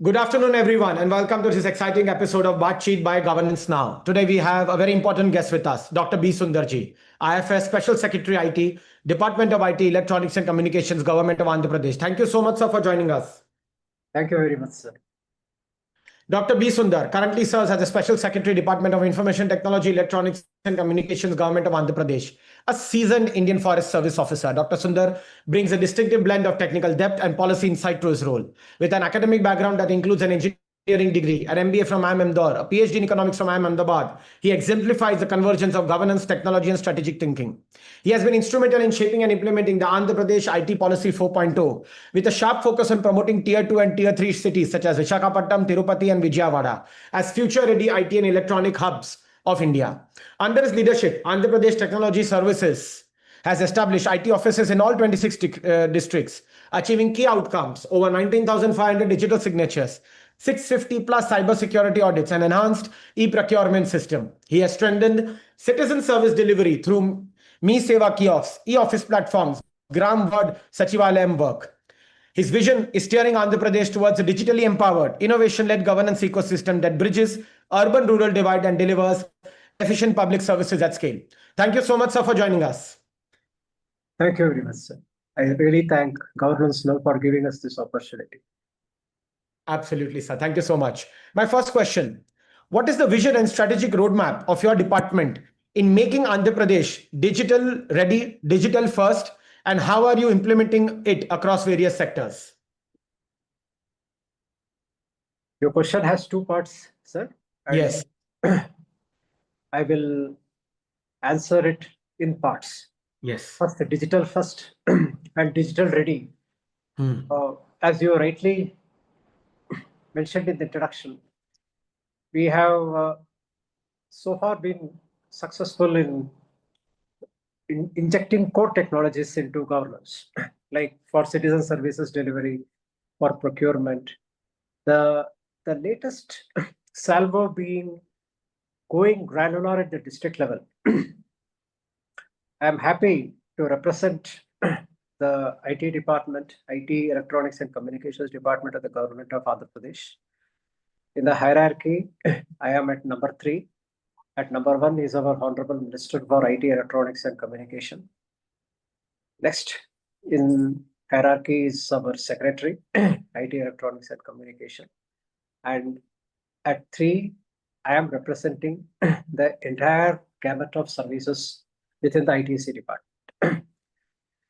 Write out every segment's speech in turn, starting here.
Good afternoon, everyone, and welcome to this exciting episode of Baatcheet by Governance Now. Today, we have a very important guest with us, Dr. B. Sundar ji, IFS Special Secretary IT, Department of IT, Electronics and Communications, Government of Andhra Pradesh. Thank you so much, sir, for joining us. Thank you very much, sir. Dr. B. Sundar currently serves as the Special Secretary, Department of Information Technology, Electronics and Communications, Government of Andhra Pradesh, a seasoned Indian Forest Service officer. Dr. Sundar brings a distinctive blend of technical depth and policy insight to his role. With an academic background that includes an engineering degree, an MBA from IIM Indore, a PhD in economics from IIM Ahmedabad, he exemplifies the convergence of governance, technology, and strategic thinking. He has been instrumental in shaping and implementing the Andhra Pradesh IT Policy 4.0 with a sharp focus on promoting Tier 2 and Tier 3 cities such as Visakhapatnam, Tirupati, and Vijayawada as future-ready IT and electronic hubs of India. Under his leadership, Andhra Pradesh Technology Services has established IT offices in all 26 districts, achieving key outcomes over 19,500 digital signatures, 650 plus cybersecurity audits, and enhanced e-procurement system. He has strengthened citizen service delivery through Me Seva kiosks, e-office platforms, Gram Word Sachivalayam work. His vision is steering Andhra Pradesh towards a digitally empowered, innovation-led governance ecosystem that bridges urban-rural divide and delivers efficient public services at scale. Thank you so much, sir, for joining us. Thank you very much, sir. I really thank Governance Now for giving us this opportunity. Absolutely, sir. Thank you so much. My first question, what is the vision and strategic roadmap of your department in making Andhra Pradesh digital ready, digital first, and how are you implementing it across various sectors? Your question has two parts, sir. Yes. I will answer it in parts. Yes. First, the digital first and digital ready. As you rightly mentioned in the introduction, we have so far been successful in injecting core technologies into governance, like for citizen services delivery, for procurement. The latest salvo being going granular at the district level. I'm happy to represent the IT department, IT, Electronics and Communications Department of the Government of Andhra Pradesh. In the hierarchy, I am at number 3. At number 1 is our Honorable Minister for IT, Electronics and Communication. Next in hierarchy is our Secretary, IT, Electronics and Communication. And at 3, I am representing the entire gamut of services within the ITC department.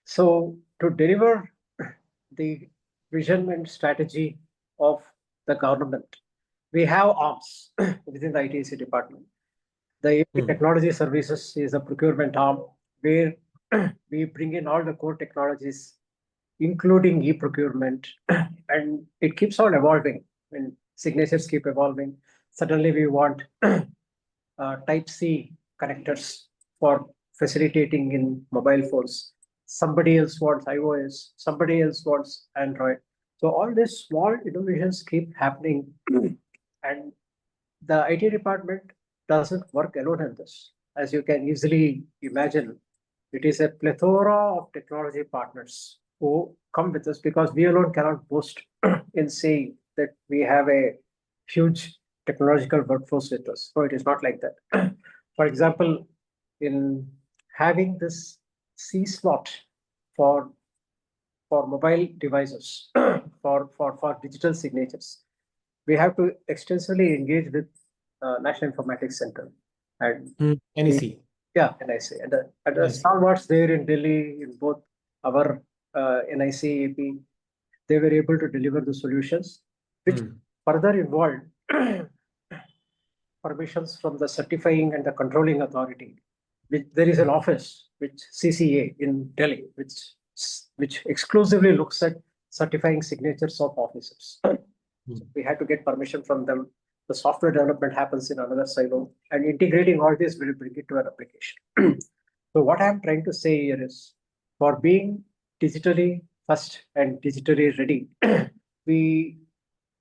So to deliver the vision and strategy of the government, we have arms within the ITC department. The technology services is a procurement arm where we bring in all the core technologies, including e-procurement, and it keeps on evolving. When signatures keep evolving, suddenly we want Type-C connectors for facilitating in mobile phones. Somebody else wants iOS, somebody else wants Android. So all these small innovations keep happening, and the IT department doesn't work alone in this. As you can easily imagine, it is a plethora of technology partners who come with us, because we alone cannot boast in saying that we have a huge technological workforce with us. So it is not like that. For example, in having this C slot for mobile devices, for digital signatures, we have to extensively engage with National Informatics Center and NIC. NIC. And the stalwarts there in Delhi, in both our NIC AP, they were able to deliver the solutions, which further involved permissions from the certifying and the controlling authority. There is an office, which CCA in Delhi, which exclusively looks at certifying signatures of officers. We had to get permission from them. The software development happens in another silo, and integrating all this will bring it to an application. So what I'm trying to say here is, for being digitally first and digitally ready, we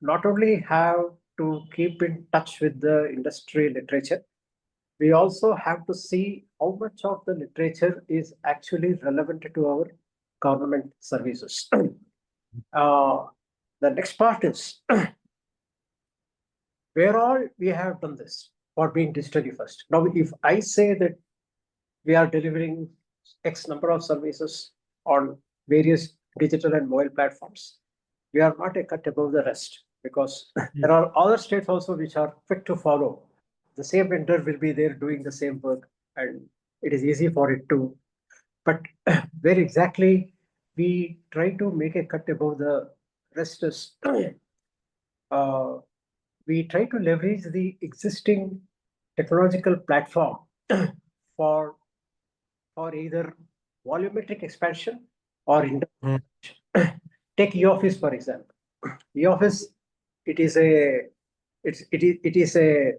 not only have to keep in touch with the industry literature, we also have to see how much of the literature is actually relevant to our government services. The next part is where all we have done this for being digitally first. Now, if I say that we are delivering X number of services on various digital and mobile platforms, we are not a cut above the rest, because there are other states also which are quick to follow. The same vendor will be there doing the same work, and it is easy for it to. But where exactly we try to make a cut above the rest is uh, we try to leverage the existing technological platform for either volumetric expansion or Hmm. take e-office for example. E-office, it is a it is a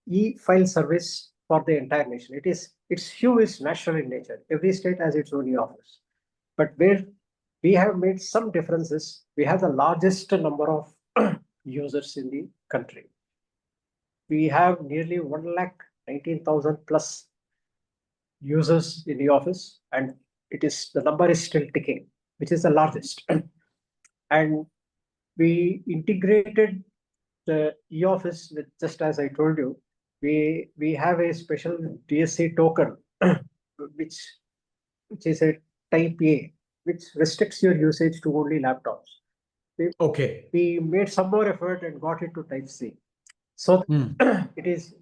e-file service for the entire nation. Its hue is natural in nature. Every state has its own e-office, but where we have made some differences, we have the largest number of users in the country. We have nearly 1,19,000 plus users in the office, and the number is still ticking, which is the largest. And we integrated the e-office with, just as I told you, we have a special DSC token, which is a type A, which restricts your usage to only laptops. Okay. We made some more effort and got it to type C. So it is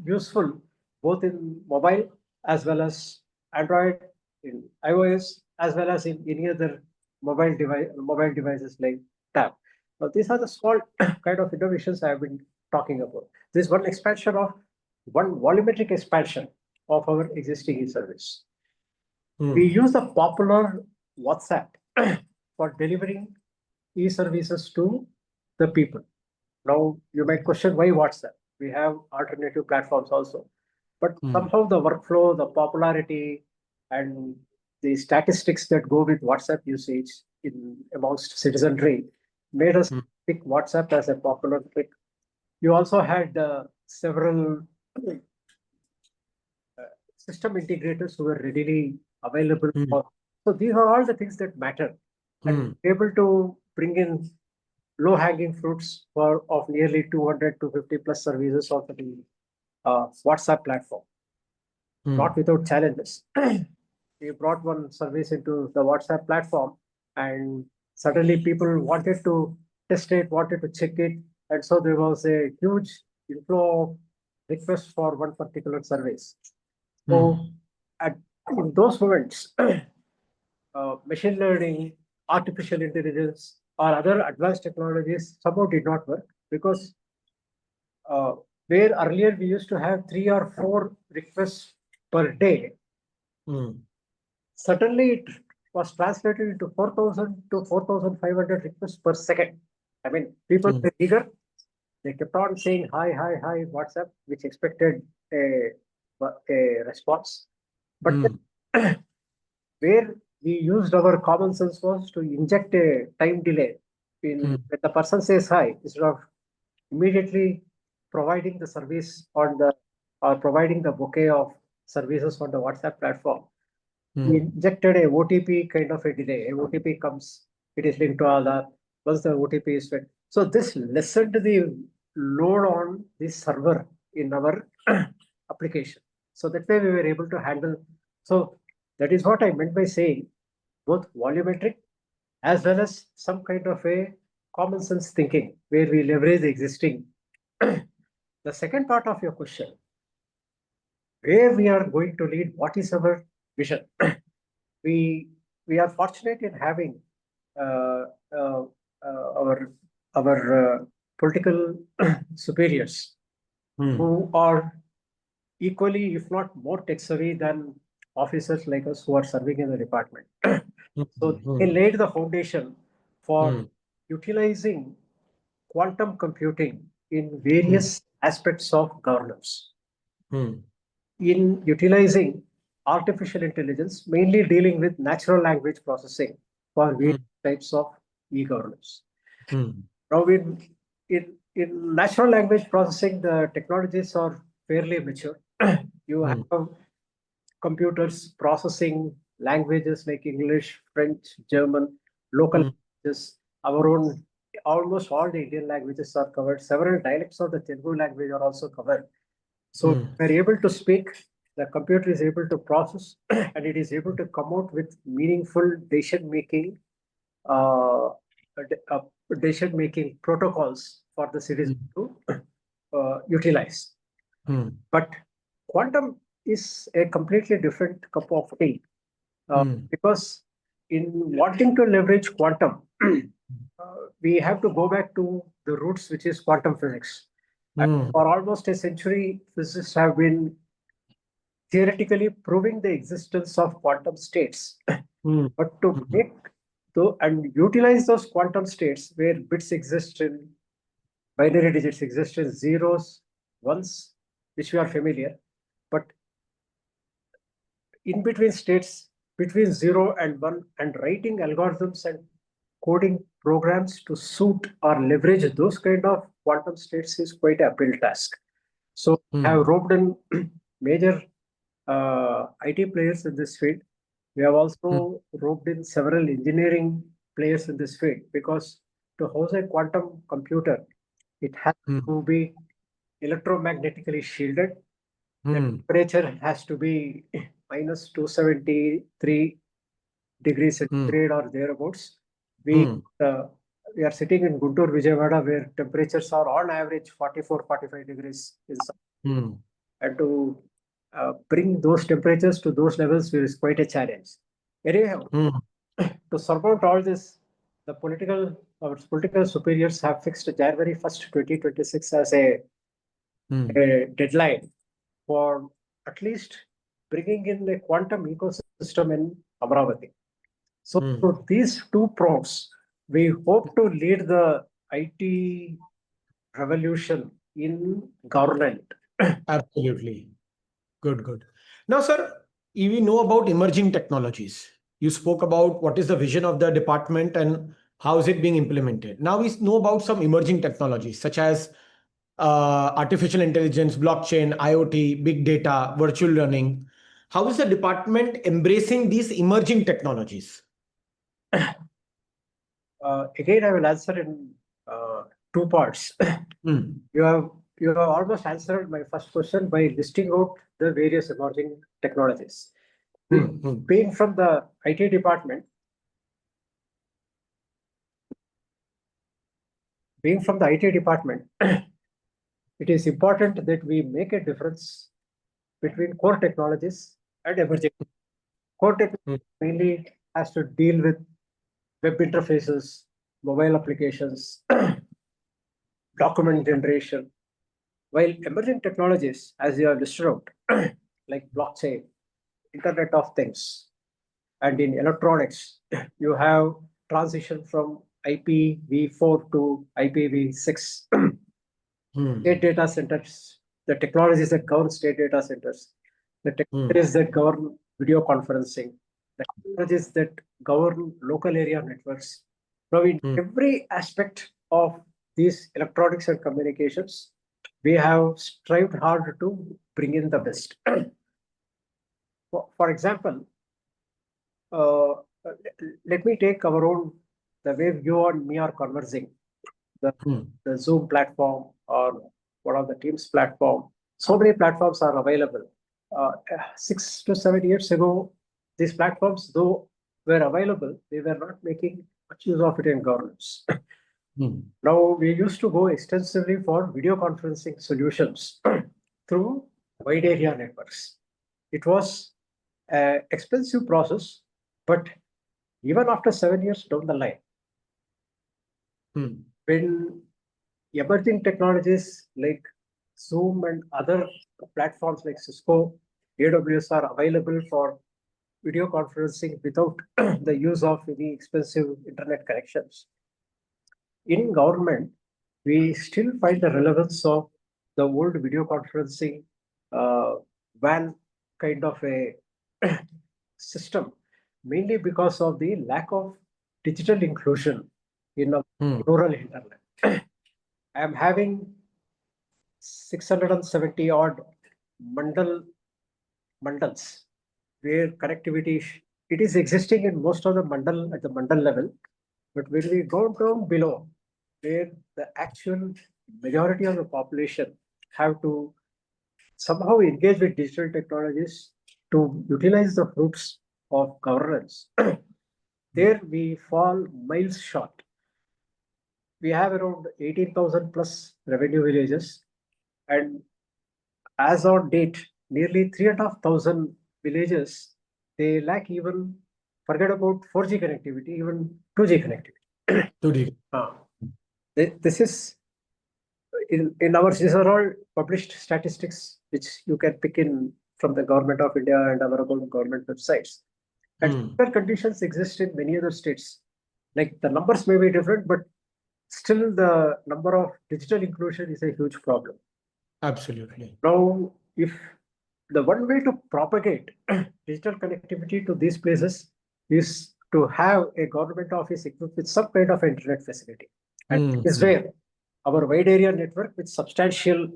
useful both in mobile as well as Android, in iOS, as well as in any other mobile devices like tab. Now, these are the small kind of innovations I have been talking about. This is one expansion of one volumetric expansion of our existing e-service. We use the popular WhatsApp for delivering e-services to the people. Now, you might question why WhatsApp? We have alternative platforms also. But somehow the workflow, the popularity, and the statistics that go with WhatsApp usage in amongst citizenry made us pick WhatsApp as a popular pick. You also had several system integrators who were readily available. So these are all the things that matter. And able to bring in low-hanging fruits of nearly 200 to 50 plus services of the WhatsApp platform, not without challenges. We brought one service into the WhatsApp platform, and suddenly people wanted to test it, wanted to check it, and so there was a huge inflow of requests for one particular service. So in those moments, machine learning, artificial intelligence, or other advanced technologies somehow did not work, because where earlier we used to have 3 or 4 requests per day, suddenly it was translated into 4,000 to 4,500 requests per second. I mean, people were eager. They kept on saying hi, hi, hi, WhatsApp, which expected a response. But where we used our common sense was to inject a time delay when the person says hi, instead of immediately providing the service or providing the bouquet of services on the WhatsApp platform. We injected a OTP kind of a delay. A OTP comes, it is linked to Aadhaar. Once the OTP is fed. So this lessened the load on the server in our application. So that way we were able to handle. So that is what I meant by saying both volumetric as well as some kind of a common sense thinking where we leverage the existing. The second part of your question, where we are going to lead, what is our vision? we are fortunate in having uh, uh, our political superiors who are equally, if not more tech savvy than officers like us who are serving in the department. So they laid the foundation for utilizing quantum computing in various aspects of governance. In utilizing artificial intelligence, mainly dealing with natural language processing for various types of e-governance. Now, in natural language processing, the technologies are fairly mature. You have computers processing languages like English, French, German, local languages, our own almost all the Indian languages are covered. Several dialects of the Telugu language are also covered. So we're able to speak, the computer is able to process, and it is able to come out with meaningful decision-making uh, uh, decision-making protocols for the citizen to utilize. But quantum is a completely different cup of tea because in wanting to leverage quantum, we have to go back to the roots, which is quantum physics. And for almost a century, physicists have been theoretically proving the existence of quantum states. But to make and utilize those quantum states where bits exist in binary digits exist in zeros, ones, which we are familiar, but in between states between 0 and 1, and writing algorithms and coding programs to suit or leverage those kind of quantum states is quite a uphill task. So I have roped in major IT players in this field. We have also roped in several engineering players in this field, because to house a quantum computer, it has to be electromagnetically shielded. The temperature has to be minus 273 degrees centigrade or thereabouts. We are sitting in Guntur, Vijayawada, where temperatures are on average 44-45 degrees inside. And to bring those temperatures to those levels is quite a challenge. Anyhow, to surmount all this, the political superiors have fixed January 1st, 2026 as a deadline for at least bringing in a quantum ecosystem in Amravati. So these two prongs, we hope to lead the IT revolution in government. Absolutely. Good. Now, sir, we know about emerging technologies. You spoke about what is the vision of the department and how is it being implemented. Now we know about some emerging technologies such as artificial intelligence, blockchain, IoT, big data, virtual learning. How is the department embracing these emerging technologies? Again, I will answer in two parts. You have almost answered my first question by listing out the various emerging technologies. Being from the IT department, it is important that we make a difference between core technologies and emerging. Core technology mainly has to deal with web interfaces, mobile applications, document generation, while emerging technologies, as you have listed out, like blockchain, Internet of Things, and in electronics, you have transition from IPv4 to IPv6. State data centers, the technologies that govern state data centers, the technologies that govern video conferencing, the technologies that govern local area networks. Now, in every aspect of these electronics and communications, we have strived hard to bring in the best. For example, let me take our own, the way you and me are conversing, the Zoom platform or one of the Teams platform. So many platforms are available. 6 to 7 years ago, these platforms, though were available, they were not making much use of it in governance. Now, we used to go extensively for video conferencing solutions through wide area networks. It was an expensive process, but even after 7 years down the line, when emerging technologies like Zoom and other platforms like Cisco, AWS are available for video conferencing without the use of any expensive internet connections. In government, we still find the relevance of the old video conferencing WAN kind of a system, mainly because of the lack of digital inclusion in a rural internet. I am having 670 odd mandals where connectivity it is existing in most of the mandal at the mandal level, but when we go down below, where the actual majority of the population have to somehow engage with digital technologies to utilize the fruits of governance. There we fall miles short. We have around 18,000 plus revenue villages, and as on date, nearly 3,500 villages, they lack even, forget about 4G connectivity, even 2G connectivity. 2D. This is in our, these are all published statistics which you can pick in from the Government of India and other government websites. And similar conditions exist in many other states. Like the numbers may be different, but still the number of digital inclusion is a huge problem. Absolutely. Now, if the one way to propagate digital connectivity to these places is to have a government office equipped with some kind of internet facility. And this is where our wide area network with substantial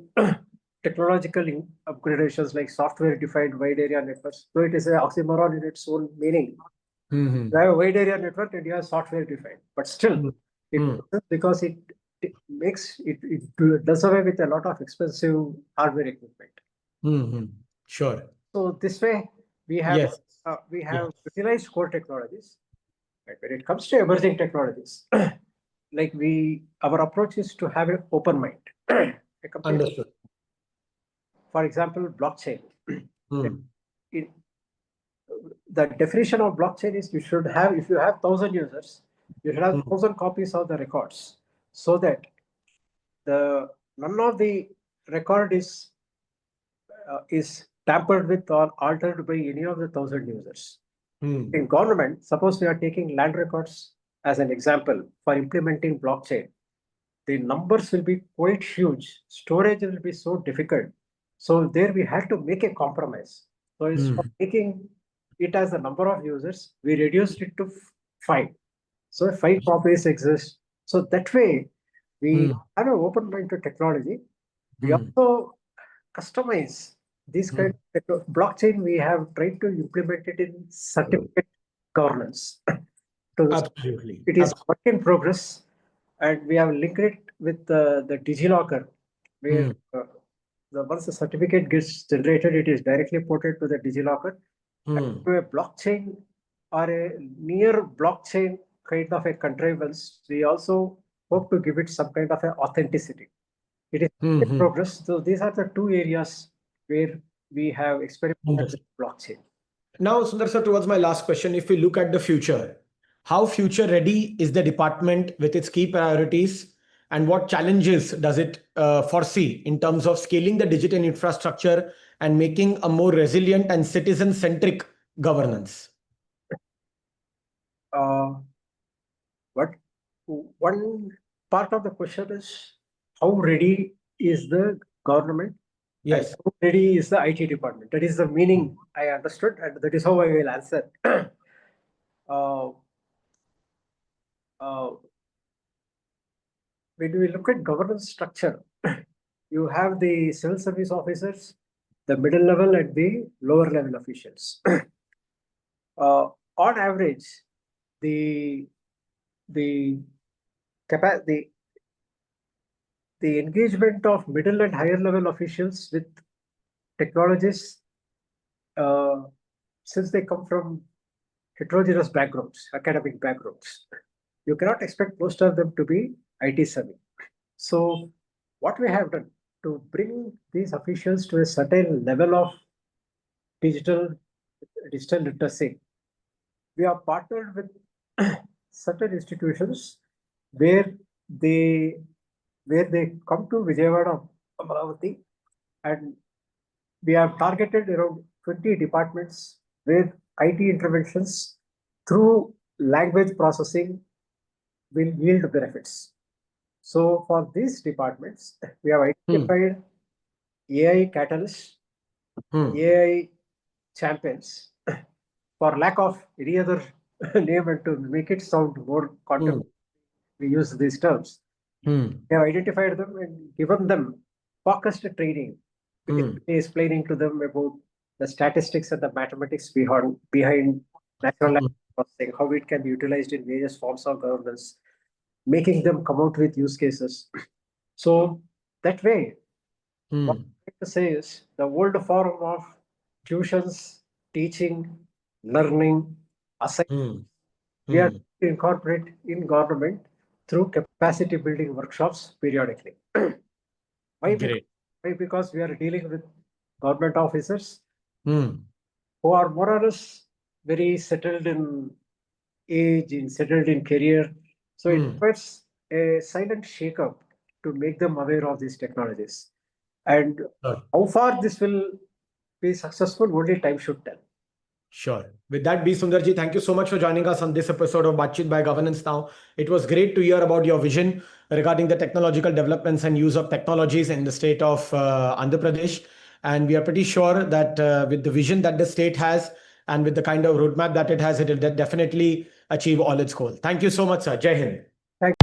technological upgradations like software defined wide area networks, though it is an oxymoron in its own meaning. You have a wide area network and you have software defined, but still because it makes it does away with a lot of expensive hardware equipment. Sure. So this way we have Yes. utilized core technologies. Right? When it comes to emerging technologies, like our approach is to have an open mind. Understood. For example, blockchain. The definition of blockchain is you should have, if you have 1,000 users, you should have 1,000 copies of the records, so that none of the record is tampered with or altered by any of the 1,000 users. In government, suppose we are taking land records as an example for implementing blockchain, the numbers will be quite huge. Storage will be so difficult. So there we had to make a compromise. So instead of making it as the number of users, we reduced it to 5. So 5 copies exist. So that way, we have an open mind to technology. We also customize this kind of blockchain. We have tried to implement it in certificate governance. Absolutely. It is work in progress, and we have linked it with the DigiLocker, where once the certificate gets generated, it is directly ported to the DigiLocker. And to a blockchain or a near blockchain kind of a contrivance, we also hope to give it some kind of an authenticity. It is in progress. So these are the two areas where we have experimented with blockchain. Now, Sundar sir, towards my last question, if we look at the future, how future ready is the department with its key priorities, and what challenges does it foresee in terms of scaling the digital infrastructure and making a more resilient and citizen-centric governance? One part of the question is how ready is the government? Yes. How ready is the IT department? That is the meaning I understood, and that is how I will answer. When we look at governance structure, you have the civil service officers, the middle level, and the lower level officials. On average, the engagement of middle and higher level officials with technologists, since they come from heterogeneous backgrounds, academic backgrounds, you cannot expect most of them to be IT savvy. So what we have done to bring these officials to a certain level of digital literacy, we are partnered with certain institutions where they come to Vijayawada, Amaravati, and we have targeted around 20 departments where IT interventions through language processing will yield benefits. So for these departments, we have identified AI catalysts, AI champions, for lack of any other name and to make it sound more contemporary, we use these terms. We have identified them and given them focused training, explaining to them about the statistics and the mathematics behind natural language processing, how it can be utilized in various forms of governance. making them come out with use cases. So that way, what Hmm. I like to say is the old form of tuitions, teaching, learning, Hmm. we are Hmm. to incorporate in government through capacity building workshops periodically. Why? Great. Why? Because we are dealing with government officers Hmm. who are more or less very settled in age, in settled in career. So it Hmm. requires a silent shake-up to make them aware of these technologies. And Sure. how far this will be successful, only time should tell. Sure. With that, B. Sundarji, thank you so much for joining us on this episode of Baatcheet by Governance Now. It was great to hear about your vision regarding the technological developments and use of technologies in the state of Andhra Pradesh. And we are pretty sure that with the vision that the state has and with the kind of roadmap that it has, it will definitely achieve all its goals. Thank you so much, sir. Jai Hind. Thank